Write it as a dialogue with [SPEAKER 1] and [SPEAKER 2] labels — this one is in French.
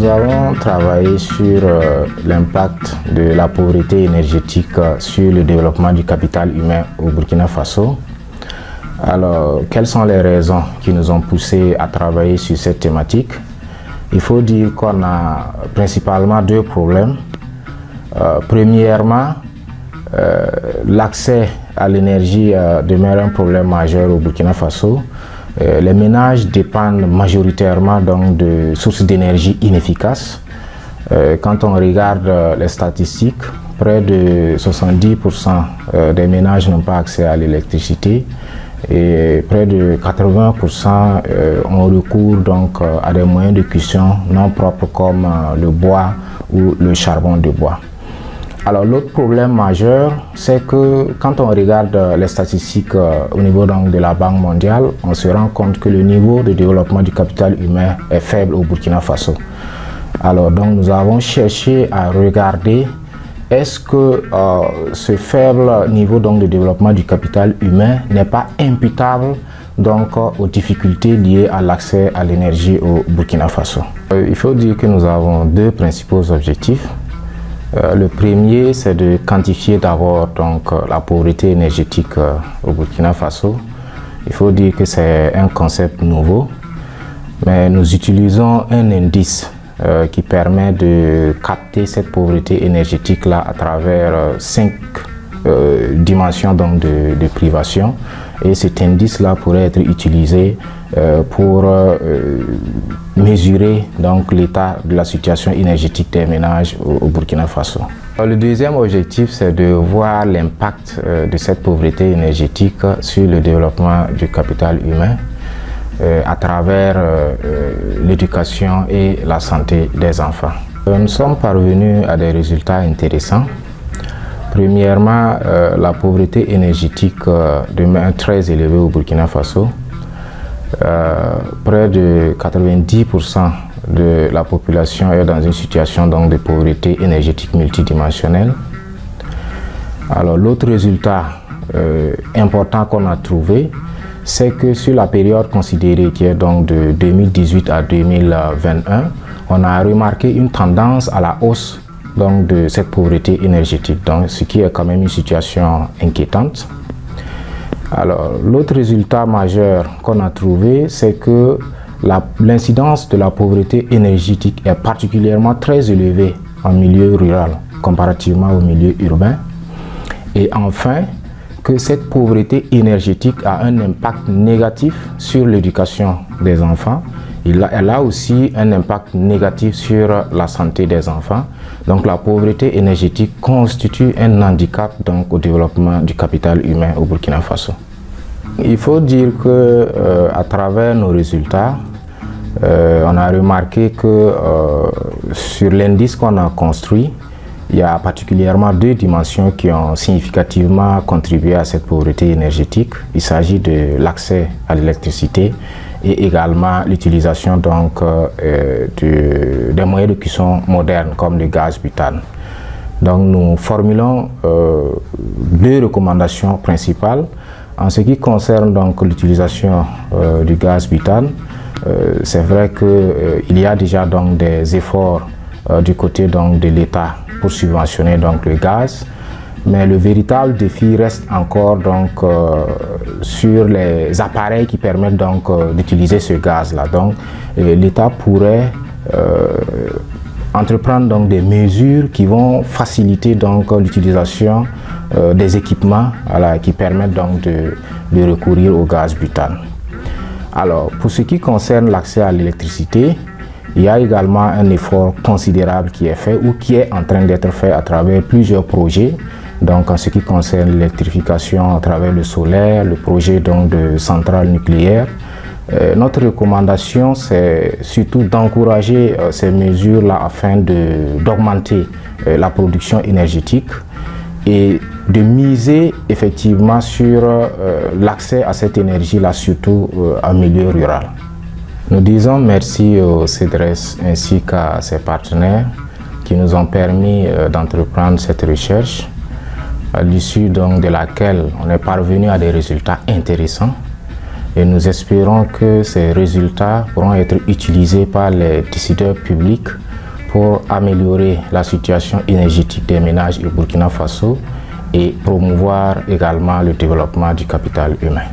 [SPEAKER 1] nous avons travaillé sur l'impact de la pauvreté énergétique sur le développement du capital humain au Burkina Faso. Alors, quelles sont les raisons qui nous ont poussés à travailler sur cette thématique? Il faut dire qu'on a principalement deux problèmes. Premièrement, l'accès à l'énergie demeure un problème majeur au Burkina Faso. Les ménages dépendent majoritairement donc de sources d'énergie inefficaces. Quand on regarde les statistiques, près de 70% des ménages n'ont pas accès à l'électricité et près de 80% ont recours donc à des moyens de cuisson non propres comme le bois ou le charbon de bois. Alors l'autre problème majeur, c'est que quand on regarde les statistiques au niveau donc, de la Banque mondiale, on se rend compte que le niveau de développement du capital humain est faible au Burkina Faso. Alors donc nous avons cherché à regarder est-ce que ce faible niveau donc, de développement du capital humain n'est pas imputable donc, aux difficultés liées à l'accès à l'énergie au Burkina Faso. Il faut dire que nous avons deux principaux objectifs. Le premier, c'est de quantifier d'abord la pauvreté énergétique au Burkina Faso. Il faut dire que c'est un concept nouveau, mais nous utilisons un indice qui permet de capter cette pauvreté énergétique-là à travers 5 dimensions donc, de privation. Et cet indice-là pourrait être utilisé pour mesurer l'état de la situation énergétique des ménages au Burkina Faso. Le deuxième objectif, c'est de voir l'impact de cette pauvreté énergétique sur le développement du capital humain à travers l'éducation et la santé des enfants. Nous sommes parvenus à des résultats intéressants. Premièrement, la pauvreté énergétique demeure très élevée au Burkina Faso. Près de 90% de la population est dans une situation donc, de pauvreté énergétique multidimensionnelle. Alors l'autre résultat important qu'on a trouvé, c'est que sur la période considérée qui est donc de 2018 à 2021, on a remarqué une tendance à la hausse donc, de cette pauvreté énergétique, donc, ce qui est quand même une situation inquiétante. Alors, l'autre résultat majeur qu'on a trouvé, c'est que l'incidence de la pauvreté énergétique est particulièrement très élevée en milieu rural comparativement au milieu urbain. Et enfin, que cette pauvreté énergétique a un impact négatif sur l'éducation des enfants. Elle a aussi un impact négatif sur la santé des enfants. Donc la pauvreté énergétique constitue un handicap donc, au développement du capital humain au Burkina Faso. Il faut dire que à travers nos résultats, on a remarqué que sur l'indice qu'on a construit, il y a particulièrement deux dimensions qui ont significativement contribué à cette pauvreté énergétique. Il s'agit de l'accès à l'électricité et également l'utilisation donc des moyens de cuisson modernes comme le gaz butane. Donc nous formulons deux recommandations principales. En ce qui concerne donc l'utilisation du gaz butane, c'est vrai qu'il y a déjà donc des efforts du côté donc de l'État pour subventionner donc le gaz, mais le véritable défi reste encore donc sur les appareils qui permettent donc d'utiliser ce gaz-là. Donc l'État pourrait entreprendre donc des mesures qui vont faciliter donc l'utilisation des équipements qui permettent donc de recourir au gaz butane. Alors pour ce qui concerne l'accès à l'électricité, il y a également un effort considérable qui est fait ou qui est en train d'être fait à travers plusieurs projets. Donc en ce qui concerne l'électrification à travers le solaire, le projet donc de centrale nucléaire. Notre recommandation, c'est surtout d'encourager ces mesures-là afin d'augmenter la production énergétique et de miser effectivement sur l'accès à cette énergie-là, surtout en milieu rural. Nous disons merci au CEDRES ainsi qu'à ses partenaires qui nous ont permis d'entreprendre cette recherche, à l'issue donc de laquelle on est parvenu à des résultats intéressants. Et nous espérons que ces résultats pourront être utilisés par les décideurs publics pour améliorer la situation énergétique des ménages au Burkina Faso et promouvoir également le développement du capital humain.